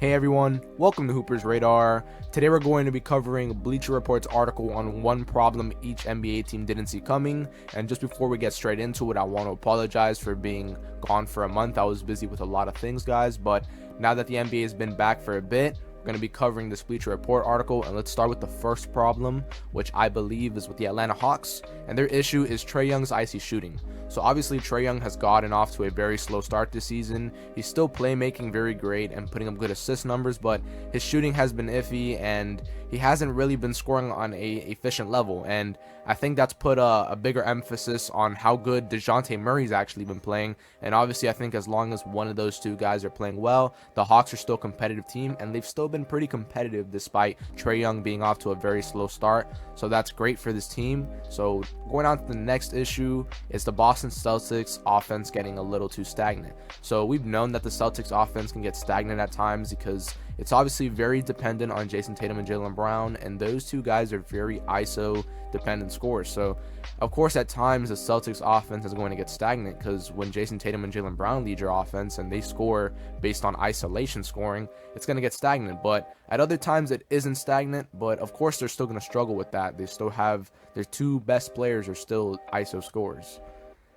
Hey everyone, welcome to Hooper's Radar. Today we're going to be covering Bleacher Report's article on one problem each NBA team didn't see coming. And just before we get straight into it, I want to apologize for being gone for a month. I was busy with a lot of things, guys, but now that the NBA has been back for a bit, we're going to be covering this Bleacher Report article. And let's start with the first problem, which I believe is with the Atlanta Hawks, and their issue is Trae Young's icy shooting. So obviously Trae Young has gotten off to a very slow start this season. He's still playmaking very great and putting up good assist numbers, but his shooting has been iffy and he hasn't really been scoring on a efficient level. And I think that's put a bigger emphasis on how good DeJounte Murray's actually been playing. And obviously I think as long as one of those two guys are playing well, the Hawks are still a competitive team, and they've still been pretty competitive despite Trae Young being off to a very slow start. So that's great for this team. So going on to the next issue is the Boston Celtics offense getting a little too stagnant. So we've known that the Celtics offense can get stagnant at times because it's obviously very dependent on Jason Tatum and Jaylen Brown, and those two guys are very ISO dependent scorers. So of course at times the Celtics offense is going to get stagnant because when Jason Tatum and Jaylen Brown lead your offense and they score based on isolation scoring, it's going to get stagnant. But at other times it isn't stagnant, but of course they're still going to struggle with that. They still have their two best players are still ISO scorers.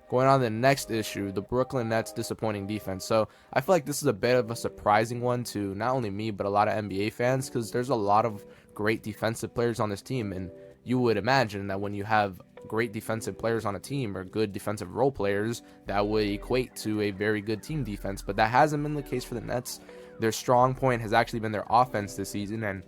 Going on to the next issue, the Brooklyn Nets disappointing defense. So I feel like this is a bit of a surprising one to not only me, but a lot of NBA fans, because there's a lot of great defensive players on this team. And you would imagine that when you have great defensive players on a team or good defensive role players, that would equate to a very good team defense. But that hasn't been the case for the Nets. Their strong point has actually been their offense this season. And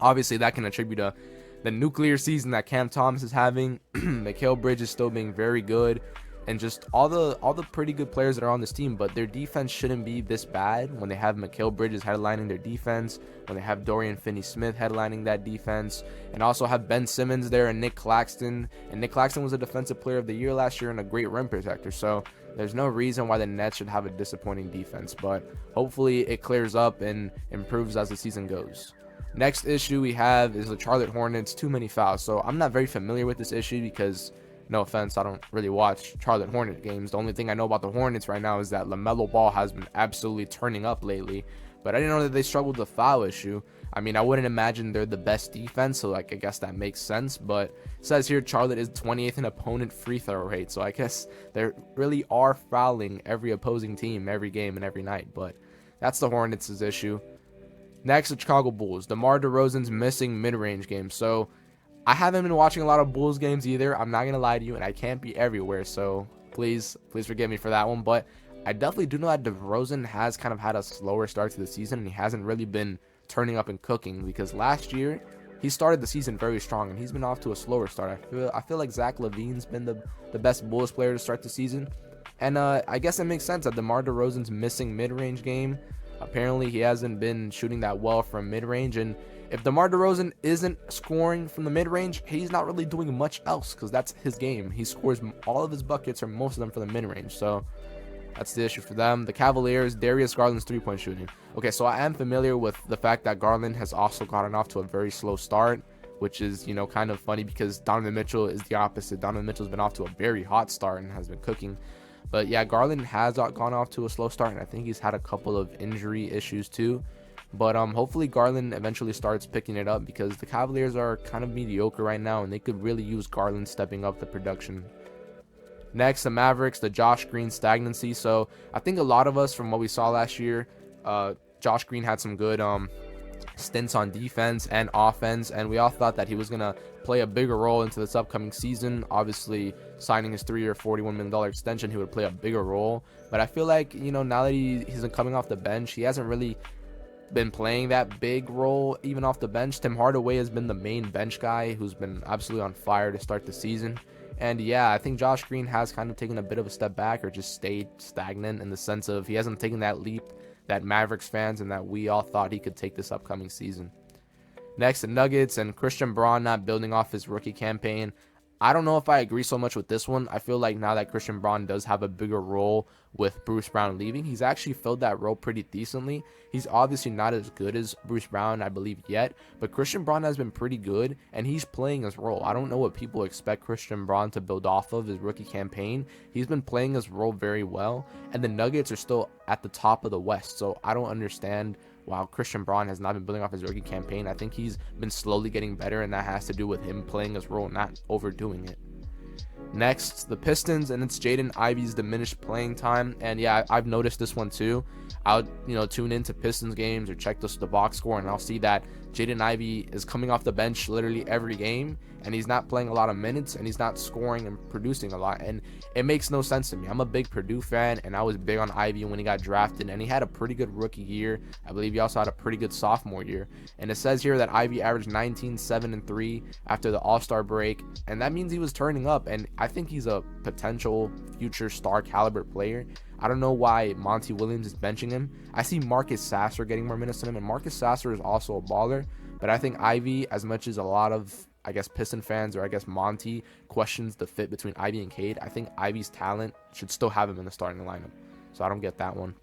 obviously that can attribute to the nuclear season that Cam Thomas is having. Mikal Bridges still being very good, and just all the pretty good players that are on this team. But their defense shouldn't be this bad when they have Mikal Bridges headlining their defense, when they have Dorian Finney-Smith headlining that defense, and also have Ben Simmons there and Nick Claxton. And Nick Claxton was a defensive player of the year last year and a great rim protector. So there's no reason why the Nets should have a disappointing defense, but hopefully it clears up and improves as the season goes. Next issue we have is the Charlotte Hornets, too many fouls. So I'm not very familiar with this issue because, no offense, I don't really watch Charlotte Hornet games. The only thing I know about the Hornets right now is that LaMelo Ball has been absolutely turning up lately. But I didn't know that they struggled with the foul issue. I mean, I wouldn't imagine they're the best defense, so I guess that makes sense. But it says here Charlotte is 28th in opponent free throw rate. So I guess they really are fouling every opposing team every game and every night. But that's the Hornets' issue. Next, the Chicago Bulls. DeMar DeRozan's missing mid-range games. So I haven't been watching a lot of Bulls games either. I'm not going to lie to you, and I can't be everywhere. So please forgive me for that one. But I definitely do know that DeRozan has kind of had a slower start to the season, and he hasn't really been turning up and cooking, because last year he started the season very strong and he's been off to a slower start. I feel like Zach LaVine's been the best Bulls player to start the season. And I guess it makes sense that DeMar DeRozan's missing mid-range game. Apparently he hasn't been shooting that well from mid-range, and if DeMar DeRozan isn't scoring from the mid-range, he's not really doing much else, because that's his game. He scores all of his buckets, or most of them, from the mid-range. So that's the issue for them. The Cavaliers, Darius Garland's three-point shooting. Okay, so I am familiar with the fact that Garland has also gotten off to a very slow start, which is, kind of funny because Donovan Mitchell is the opposite. Donovan Mitchell's been off to a very hot start and has been cooking. But yeah, Garland has gone off to a slow start, and I think he's had a couple of injury issues too. But hopefully Garland eventually starts picking it up, because the Cavaliers are kind of mediocre right now, and they could really use Garland stepping up the production. Next, the Mavericks, the Josh Green stagnancy. So I think a lot of us, from what we saw last year, Josh Green had some good stints on defense and offense, and we all thought that he was going to play a bigger role into this upcoming season. Obviously, signing his 3-year $41 million extension, he would play a bigger role. But I feel like, now that he's coming off the bench, he hasn't really been playing that big role even off the bench. Tim Hardaway has been the main bench guy who's been absolutely on fire to start the season. And yeah, I think Josh Green has kind of taken a bit of a step back, or just stayed stagnant, in the sense of he hasn't taken that leap that Mavericks fans and that we all thought he could take this upcoming season. Next, the Nuggets and Christian Braun not building off his rookie campaign. I don't know if I agree so much with this one. I feel like now that Christian Braun does have a bigger role with Bruce Brown leaving, he's actually filled that role pretty decently. He's obviously not as good as Bruce Brown, I believe, yet, but Christian Braun has been pretty good, and he's playing his role. I don't know what people expect Christian Braun to build off of his rookie campaign. He's been playing his role very well, and the Nuggets are still at the top of the West, so I don't understand while Christian Braun has not been building off his rookie campaign. I think he's been slowly getting better, and that has to do with him playing his role, not overdoing it. Next, the Pistons, and it's Jaden Ivey's diminished playing time. And yeah, I've noticed this one too. I'll tune into Pistons games or check the box score, and I'll see that Jaden Ivey is coming off the bench literally every game, and he's not playing a lot of minutes, and he's not scoring and producing a lot, and it makes no sense to me. I'm a big Purdue fan, and I was big on Ivey when he got drafted, and he had a pretty good rookie year. I believe he also had a pretty good sophomore year, and it says here that Ivey averaged 19, 7, and 3 after the All-Star break, and that means he was turning up, and I think he's a potential future star caliber player. I don't know why Monty Williams is benching him. I see Marcus Sasser getting more minutes than him, and Marcus Sasser is also a baller, but I think Ivey, as much as a lot of, I guess, Piston fans, or I guess Monty, questions the fit between Ivey and Cade, I think Ivey's talent should still have him in the starting lineup. So I don't get that one.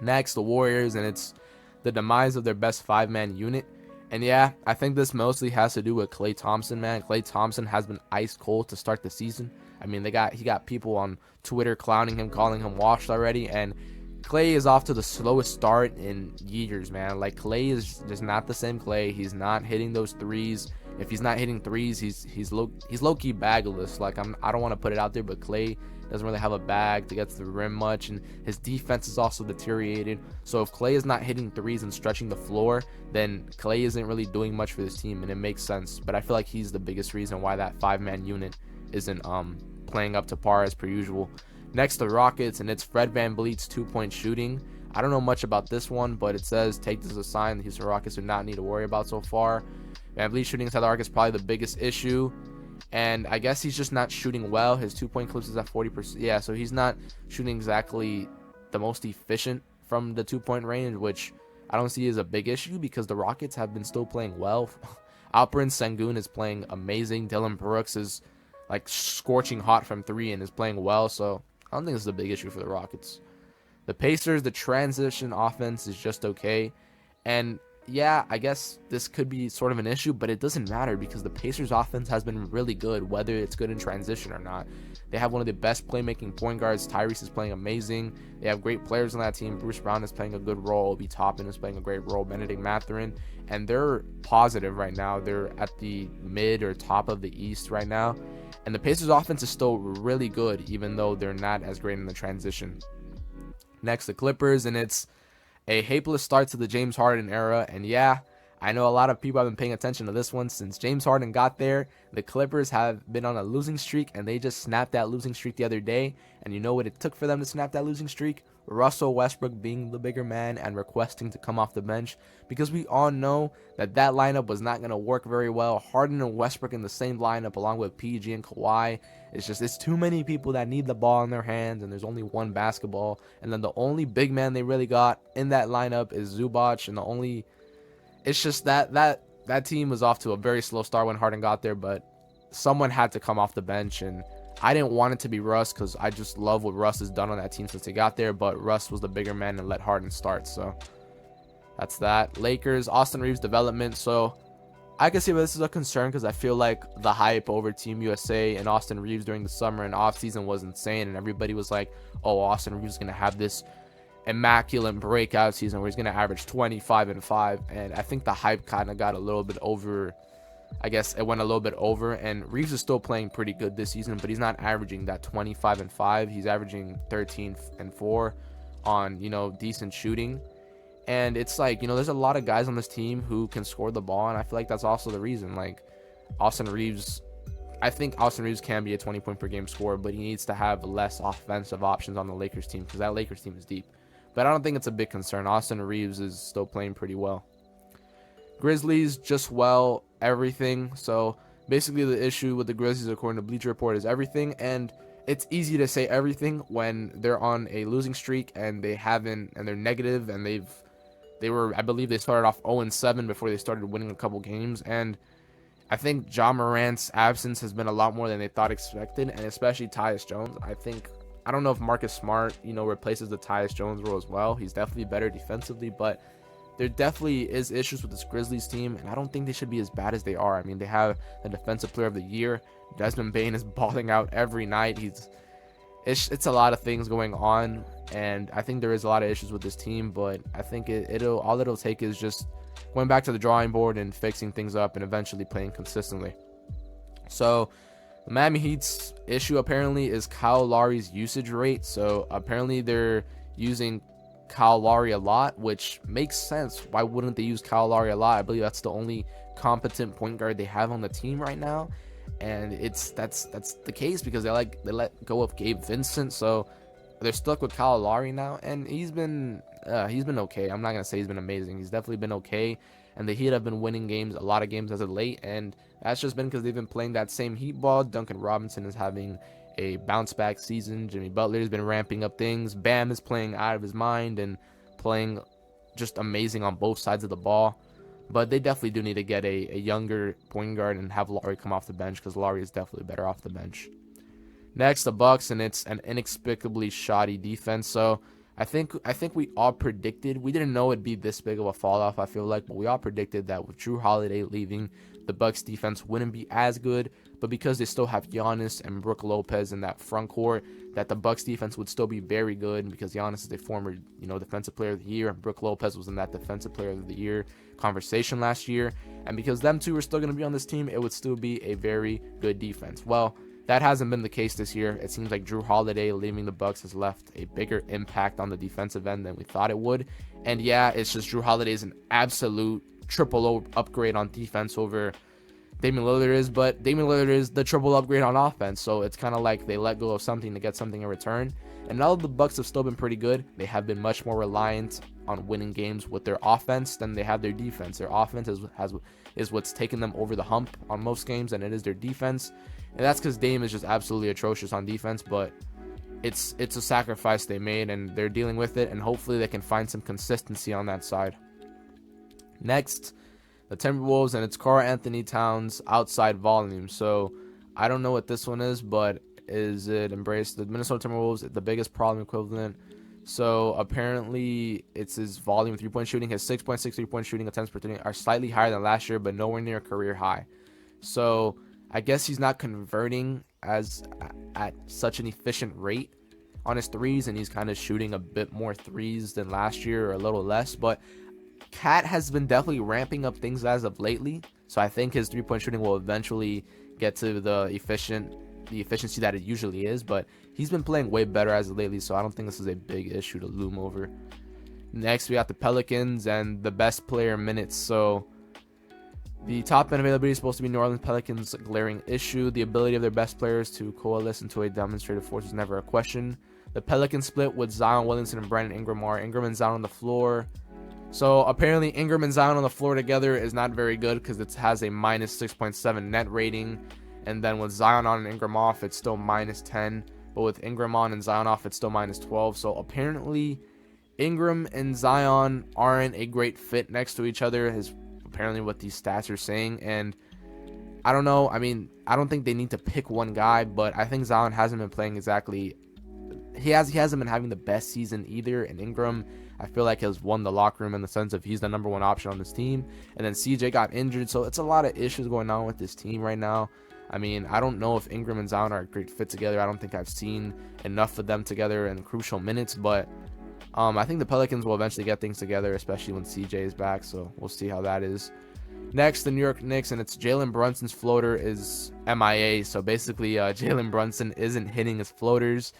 Next, the Warriors, and it's the demise of their best 5-man unit. And yeah, I think this mostly has to do with Klay Thompson, man. Klay Thompson has been ice cold to start the season. I mean, he got people on Twitter clowning him, calling him washed already, and Klay is off to the slowest start in years, man. Like, Klay is just not the same Klay. He's not hitting those threes. If he's not hitting threes, he's low-key bagless. Like, I don't want to put it out there, but Klay doesn't really have a bag to get to the rim much, and his defense is also deteriorated. So if Klay is not hitting threes and stretching the floor, then Klay isn't really doing much for this team, and it makes sense. But I feel like he's the biggest reason why that 5-man unit isn't playing up to par as per usual. Next, the Rockets, and it's Fred VanVleet's 2-point shooting. I don't know much about this one, but it says take this as a sign the Houston Rockets do not need to worry about so far. VanVleet shooting inside the arc is probably the biggest issue, and I guess he's just not shooting well. His 2-point clips is at 40%. Yeah, so he's not shooting exactly the most efficient from the 2-point range, which I don't see as a big issue because the Rockets have been still playing well. Alperen Sengun is playing amazing. Dylan Brooks is like scorching hot from 3 and is playing well, so I don't think this is a big issue for the Rockets. The Pacers, the transition offense is just okay, and yeah, I guess this could be sort of an issue, but it doesn't matter because the Pacers offense has been really good, whether it's good in transition or not. They have one of the best playmaking point guards. Tyrese is playing amazing. They have great players on that team. Bruce Brown is playing a good role. Obi Toppin is playing a great role. Benedict Mathurin, and they're positive right now. They're at the mid or top of the East right now, and the Pacers offense is still really good, even though they're not as great in the transition. Next, the Clippers, and it's a hopeless start to the James Harden era, and yeah, I know a lot of people have been paying attention to this one. Since James Harden got there, the Clippers have been on a losing streak, and they just snapped that losing streak the other day. And you know what it took for them to snap that losing streak? Russell Westbrook being the bigger man and requesting to come off the bench, because we all know that lineup was not going to work very well. Harden and Westbrook in the same lineup along with PG and Kawhi. It's too many people that need the ball in their hands, and there's only one basketball. And then the only big man they really got in that lineup is Zubac, and it's just that team was off to a very slow start when Harden got there, but someone had to come off the bench, and I didn't want it to be Russ because I just love what Russ has done on that team since he got there, but Russ was the bigger man and let Harden start, so that's that. Lakers, Austin Reeves development, so I can see why this is a concern because I feel like the hype over Team USA and Austin Reeves during the summer and offseason was insane, and everybody was like, oh, Austin Reeves is going to have this immaculate breakout season where he's going to average 25 and 5, and I think the hype kind of got a little bit over. I guess it went a little bit over, and Reeves is still playing pretty good this season, but he's not averaging that 25 and 5. He's averaging 13 and 4 on, decent shooting. And it's like, there's a lot of guys on this team who can score the ball, and I feel like that's also the reason. Like, I think Austin Reeves can be a 20-point per game scorer, but he needs to have less offensive options on the Lakers team because that Lakers team is deep. But I don't think it's a big concern. Austin Reeves is still playing pretty well. Grizzlies, just everything. So basically the issue with the Grizzlies, according to Bleacher Report, is everything, and it's easy to say everything when they're on a losing streak and they're negative, and I believe they started off 0-7 before they started winning a couple games, and I think Ja Morant's absence has been a lot more than they thought expected, and especially Tyus Jones. I don't know if Marcus Smart, replaces the Tyus Jones role as well. He's definitely better defensively, but there definitely is issues with this Grizzlies team, and I don't think they should be as bad as they are. I mean, they have the Defensive Player of the Year. Desmond Bane is balling out every night. it's a lot of things going on, and I think there is a lot of issues with this team. But I think it'll take is just going back to the drawing board and fixing things up and eventually playing consistently. So the Miami Heat's issue apparently is Kyle Lowry's usage rate. So apparently they're using Kyle Lowry a lot, which makes sense. Why wouldn't they use Kyle Lowry a lot? I believe that's the only competent point guard they have on the team right now, and that's the case because they let go of Gabe Vincent, so they're stuck with Kyle Lowry now, and he's been okay. I'm not gonna say he's been amazing. He's definitely been okay, and the Heat have been winning a lot of games as of late, and that's just been because they've been playing that same Heat ball. Duncan Robinson is having a bounce back season. Jimmy Butler's been ramping up things. Bam is playing out of his mind and playing just amazing on both sides of the ball. But they definitely do need to get a younger point guard and have Lowry come off the bench, because Lowry is definitely better off the bench. Next, the Bucks, and it's an inexplicably shoddy defense. So I think we all predicted, we didn't know it'd be this big of a fall off, I feel like, but we all predicted that with Jrue Holiday leaving, the Bucks defense wouldn't be as good. But because they still have Giannis and Brook Lopez in that front court, that the Bucks defense would still be very good, because Giannis is a former, defensive player of the year, and Brook Lopez was in that defensive player of the year conversation last year. And because them two are still going to be on this team, it would still be a very good defense. Well, that hasn't been the case this year. It seems like Jrue Holiday leaving the Bucks has left a bigger impact on the defensive end than we thought it would. And yeah, it's just Jrue Holiday is an absolute triple upgrade on defense over Damian Lillard is, but Damian Lillard is the triple upgrade on offense. So it's kind of like they let go of something to get something in return. And now the Bucks have still been pretty good, they have been much more reliant on winning games with their offense than they have their defense. Their offense is what's taken them over the hump on most games, and it is their defense. And that's because Dame is just absolutely atrocious on defense, but it's a sacrifice they made, and they're dealing with it, and hopefully they can find some consistency on that side. Next, the Timberwolves, and it's Karl-Anthony Towns outside volume. So I don't know what this one is, but is it embrace the Minnesota Timberwolves, the biggest problem equivalent? So apparently it's his volume three-point shooting. His 6.6 three-point shooting attempts per 3 are slightly higher than last year, but nowhere near a career high. So I guess he's not converting at such an efficient rate on his threes, and he's kind of shooting a bit more threes than last year, or a little less. But Cat has been definitely ramping up things as of lately, so I think his three-point shooting will eventually get to the efficiency that it usually is. But he's been playing way better as of lately, so I don't think this is a big issue to loom over. Next, we got the Pelicans and the best player minutes. So the top end availability is supposed to be New Orleans Pelicans' glaring issue. The ability of their best players to coalesce into a demonstrated force is never a question. The Pelicans split with Zion Williamson and Brandon Ingram. Ingram and Zion on the floor. So apparently Ingram and Zion on the floor together is not very good, because it has a minus 6.7 net rating. And then with Zion on and Ingram off, it's still minus 10. But with Ingram on and Zion off, it's still minus 12. So apparently Ingram and Zion aren't a great fit next to each other, is apparently what these stats are saying. And I don't know. I mean, I don't think they need to pick one guy, but I think Zion hasn't been playing exactly. He hasn't been having the best season either. And Ingram, I feel like, has won the locker room in the sense of he's the number one option on this team. And then CJ got injured, so it's a lot of issues going on with this team right now. I mean, I don't know if Ingram and Zion are a great fit together. I don't think I've seen enough of them together in crucial minutes, but I think the Pelicans will eventually get things together, especially when CJ is back, so we'll see how that is. Next, the New York Knicks, and it's Jalen Brunson's floater is MIA. So basically, Jalen Brunson isn't hitting his floaters.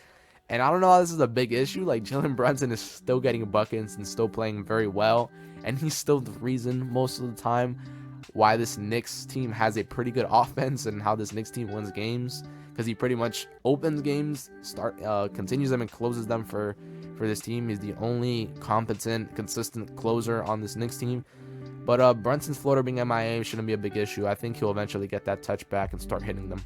And I don't know how this is a big issue. Like, Jalen Brunson is still getting buckets and still playing very well. And he's still the reason most of the time why this Knicks team has a pretty good offense and how this Knicks team wins games. Because he pretty much opens games, continues them, and closes them for this team. He's the only competent, consistent closer on this Knicks team. But Brunson's floater being MIA shouldn't be a big issue. I think he'll eventually get that touch back and start hitting them.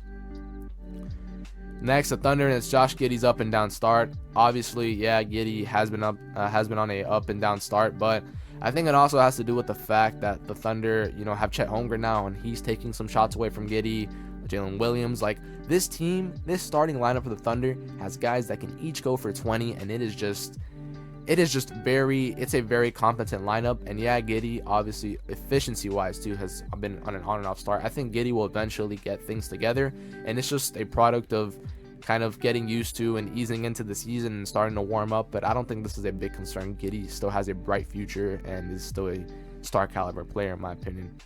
Next, the Thunder, and it's Josh Giddey's up and down start. Obviously, yeah, Giddey has been on a up and down start, but I think it also has to do with the fact that the Thunder, have Chet Holmgren now, and he's taking some shots away from Giddey, Jalen Williams. Like, this team, this starting lineup for the Thunder has guys that can each go for 20, and it's a very competent lineup. And yeah, Giddey, obviously, efficiency-wise, too, has been on an on and off start. I think Giddey will eventually get things together, and it's just a product of kind of getting used to and easing into the season and starting to warm up, but I don't think this is a big concern. Giddey still has a bright future and is still a star caliber player in my opinion.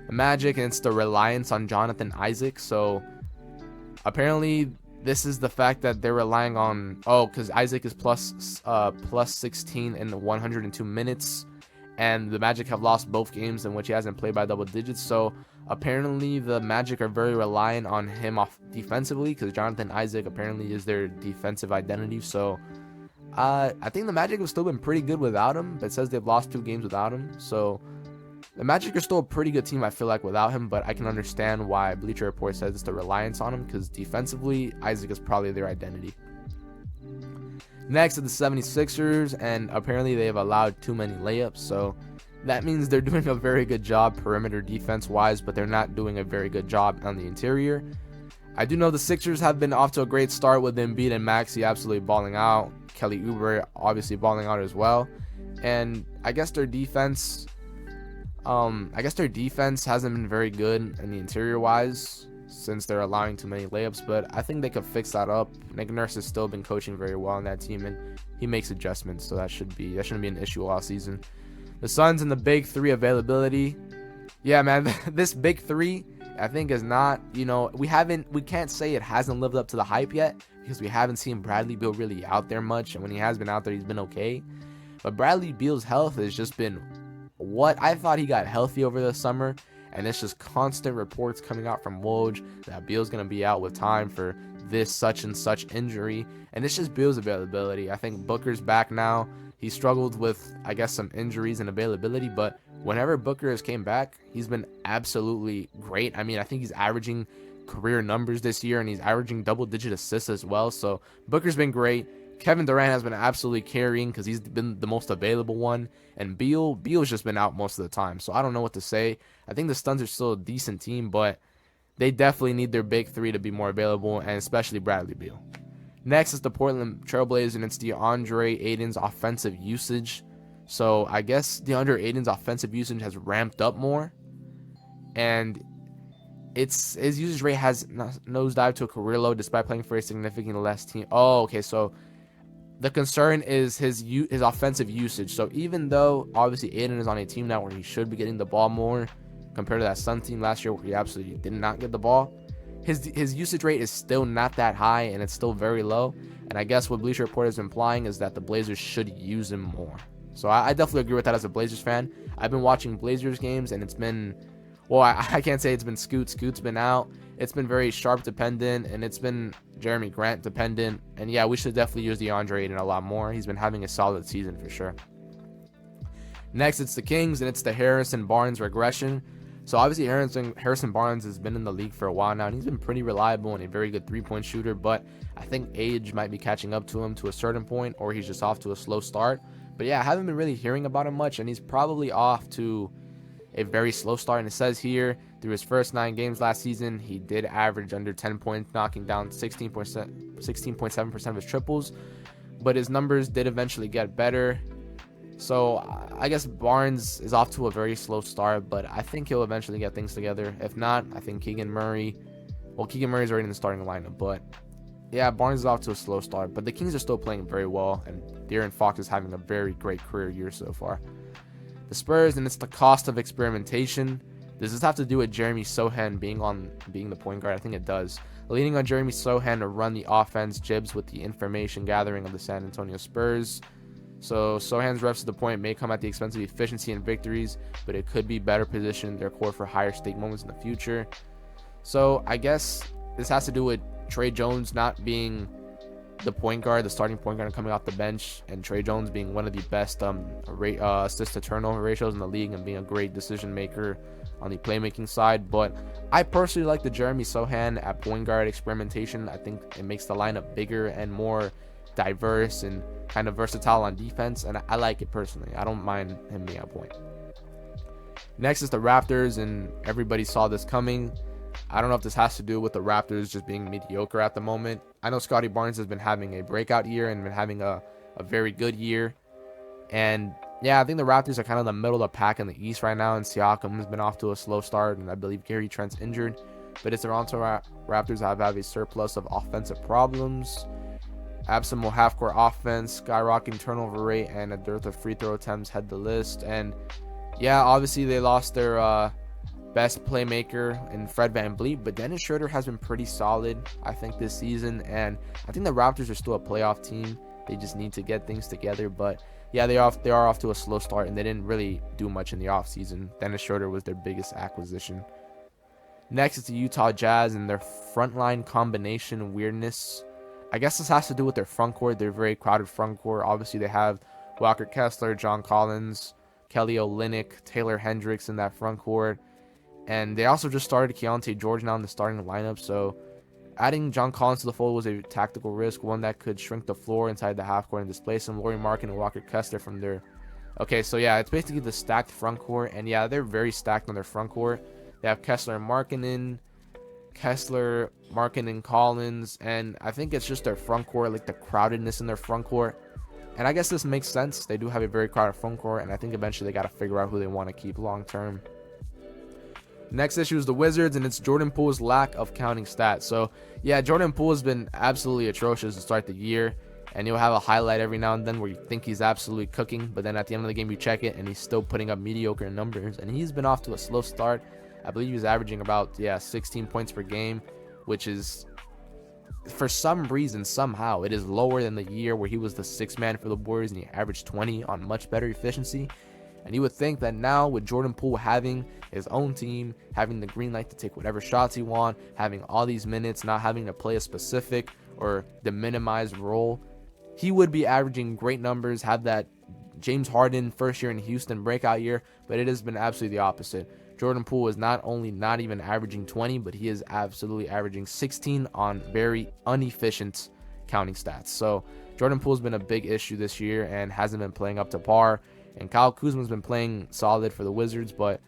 The Magic, and it's the reliance on Jonathan Isaac. So apparently this is the fact that they're relying on, because Isaac is plus 16 in 102 minutes, and the Magic have lost both games in which he hasn't played by double digits. So apparently the Magic are very reliant on him off defensively, because Jonathan Isaac apparently is their defensive identity. So I think the Magic have still been pretty good without him, but it says they've lost 2 games without him. So the Magic are still a pretty good team, I feel like, without him, but I can understand why Bleacher Report says it's the reliance on him, because defensively, Isaac is probably their identity. Next are the 76ers, and apparently they have allowed too many layups, so that means they're doing a very good job perimeter defense-wise, but they're not doing a very good job on the interior. I do know the Sixers have been off to a great start with Embiid and Maxey absolutely balling out, Kelly Oubre obviously balling out as well, and I guess their defense hasn't been very good in the interior wise since they're allowing too many layups, but I think they could fix that up. Nick Nurse has still been coaching very well on that team, and he makes adjustments, so that shouldn't be an issue all season. The Suns and the big 3 availability. Yeah, man, this big 3 I think is not, we can't say it hasn't lived up to the hype yet, because we haven't seen Bradley Beal really out there much, and when he has been out there, he's been okay. But Bradley Beal's health has just been what I thought. He got healthy over the summer, and it's just constant reports coming out from Woj that Beal's going to be out with time for this such and such injury, and it's just Beal's availability. I think Booker's back now. He struggled with, I guess, some injuries and availability, but whenever Booker has came back, he's been absolutely great. I mean, I think he's averaging career numbers this year, and he's averaging double-digit assists as well, so Booker's been great. Kevin Durant has been absolutely carrying because he's been the most available one, and Beal's just been out most of the time, so I don't know what to say. I think the Suns are still a decent team, but they definitely need their big 3 to be more available, and especially Bradley Beal. Next is the Portland Trailblazers, and it's DeAndre Ayton's offensive usage. So I guess DeAndre Ayton's offensive usage has ramped up more, and his usage rate has nosedived to a career low despite playing for a significantly less team. Okay, so the concern is his offensive usage. So even though obviously Ayton is on a team now where he should be getting the ball more compared to that Sun team last year where he absolutely did not get the ball, his usage rate is still not that high, and it's still very low. And I guess what Bleacher Report is implying is that the Blazers should use him more. So I definitely agree with that as a Blazers fan. I've been watching Blazers games, and it's been, well, I can't say it's been Scoot. Scoot's been out. It's been very Sharp dependent, and it's been Jeremy Grant dependent. And yeah, we should definitely use DeAndre Ayton a lot more. He's been having a solid season for sure. Next, it's the Kings, and it's the Harrison Barnes regression. So obviously Harrison Barnes has been in the league for a while now, and he's been pretty reliable and a very good 3-point shooter, but I think age might be catching up to him to a certain point, or he's just off to a slow start. But yeah, I haven't been really hearing about him much, and he's probably off to a very slow start. And it says here, through his first 9 games last season, he did average under 10 points, knocking down 16.7% of his triples, but his numbers did eventually get better. So I guess Barnes is off to a very slow start, but I think he'll eventually get things together. If not, I think Keegan Murray's already in the starting lineup, but yeah, Barnes is off to a slow start, but the Kings are still playing very well, and De'Aaron Fox is having a very great career year so far. The Spurs, and it's the cost of experimentation. Does this have to do with Jeremy Sohan being the point guard? I think it does. Leaning on Jeremy Sohan to run the offense jibs with the information gathering of the San Antonio Spurs. So Sohan's reps to the point may come at the expense of efficiency and victories, but it could be better positioned their core for higher stake moments in the future. So I guess this has to do with Trey Jones not being the point guard, the starting point guard, coming off the bench, and Trey Jones being one of the best assist to turnover ratios in the league and being a great decision maker on the playmaking side. But I personally like the Jeremy Sohan at point guard experimentation. I think it makes the lineup bigger and more diverse and kind of versatile on defense, and I like it personally. I don't mind him being at point. Next is the Raptors, and everybody saw this coming. I don't know if this has to do with the Raptors just being mediocre at the moment. I know Scotty Barnes has been having a breakout year and been having a very good year. And yeah, I think the Raptors are kind of the middle of the pack in the East right now, and Siakam has been off to a slow start, and I believe Gary Trent's injured. but its Toronto Raptors have a surplus of offensive problems. Absent half-court offense, skyrocketing turnover rate, and a dearth of free throw attempts head the list. And yeah, obviously they lost their best playmaker in Fred VanVleet, but Dennis Schroeder has been pretty solid, I think, this season. And I think the Raptors are still a playoff team. They just need to get things together. But yeah, they are off to a slow start, and they didn't really do much in the offseason. Dennis Schroeder was their biggest acquisition. Next is the Utah Jazz and their frontline combination weirdness. I guess this has to do with their front court. They're a very crowded front court. Obviously, they have Walker Kessler, John Collins, Kelly Olynyk, Taylor Hendricks in that front court. And they also just started Keontae George now in the starting lineup. So adding John Collins to the fold was a tactical risk, one that could shrink the floor inside the half court and displace some Lauri Markkanen and Walker Kessler from there. Okay, so yeah, it's basically the stacked front court. And yeah, they're very stacked on their front court. They have Kessler and Markkanen, Collins, and I think it's just their front court, like the crowdedness in their front court. And I guess this makes sense. They do have a very crowded front court, and I think eventually they got to figure out who they want to keep long term. Next issue is the Wizards, and it's Jordan Poole's lack of counting stats. So yeah, Jordan Poole has been absolutely atrocious to start the year, and you'll have a highlight every now and then where you think he's absolutely cooking, but then at the end of the game you check it and he's still putting up mediocre numbers, and he's been off to a slow start. I believe he was averaging about 16 points per game, which is, for some reason, somehow, it is lower than the year where he was the sixth man for the Warriors and he averaged 20 on much better efficiency. And you would think that now, with Jordan Poole having his own team, having the green light to take whatever shots he wants, having all these minutes, not having to play a specific or the minimized role, he would be averaging great numbers, have that James Harden first year in Houston breakout year, but it has been absolutely the opposite. Jordan Poole is not only not even averaging 20, but he is absolutely averaging 16 on very inefficient counting stats. So Jordan Poole's been a big issue this year and hasn't been playing up to par. And Kyle Kuzma's been playing solid for the Wizards, but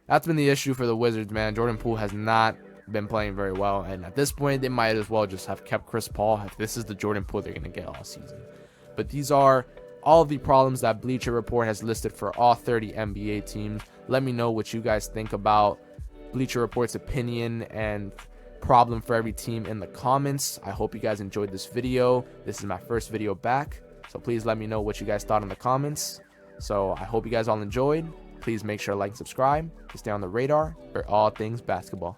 that's been the issue for the Wizards, man. Jordan Poole has not been playing very well, and at this point, they might as well just have kept Chris Paul if this is the Jordan Poole they're going to get all season. But these are all of the problems that Bleacher Report has listed for all 30 NBA teams. Let me know what you guys think about Bleacher Report's opinion and problem for every team in the comments. I hope you guys enjoyed this video. This is my first video back, so please let me know what you guys thought in the comments. So I hope you guys all enjoyed. Please make sure to like and subscribe to stay on the radar for all things basketball.